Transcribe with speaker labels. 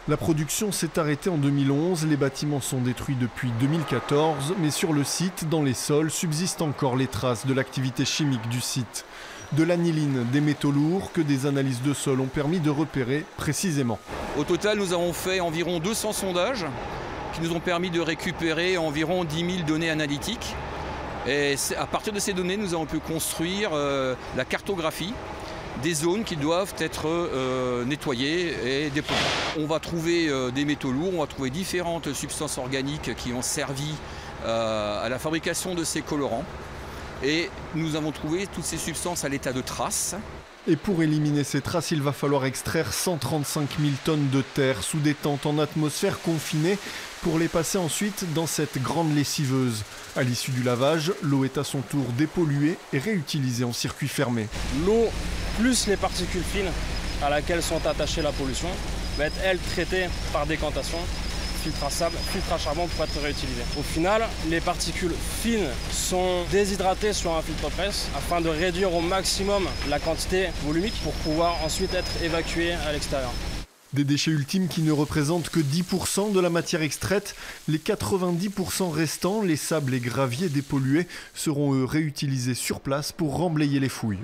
Speaker 1: La production s'est arrêtée en 2011, les bâtiments sont détruits depuis 2014, mais sur le site, dans les sols, subsistent encore les traces de l'activité chimique du site. De l'aniline, des métaux lourds que des analyses de sol ont permis de repérer précisément.
Speaker 2: Au total, nous avons fait environ 200 sondages qui nous ont permis de récupérer environ 10 000 données analytiques. Et à partir de ces données, nous avons pu construire la cartographie des zones qui doivent être nettoyées et dépolluées. On va trouver des métaux lourds, on va trouver différentes substances organiques qui ont servi à la fabrication de ces colorants. Et nous avons trouvé toutes ces substances à l'état de traces.
Speaker 1: Et pour éliminer ces traces, il va falloir extraire 135 000 tonnes de terre sous des tentes en atmosphère confinée pour les passer ensuite dans cette grande lessiveuse. À l'issue du lavage, l'eau est à son tour dépolluée et réutilisée en circuit fermé.
Speaker 3: L'eau plus les particules fines à laquelle sont attachées la pollution va être, elle, traitée par décantation, filtre à sable, filtre à charbon pour être réutilisée. Au final, les particules fines sont déshydratées sur un filtre presse afin de réduire au maximum la quantité volumique pour pouvoir ensuite être évacuées à l'extérieur.
Speaker 1: Des déchets ultimes qui ne représentent que 10% de la matière extraite. Les 90% restants, les sables et graviers dépollués, seront eux réutilisés sur place pour remblayer les fouilles.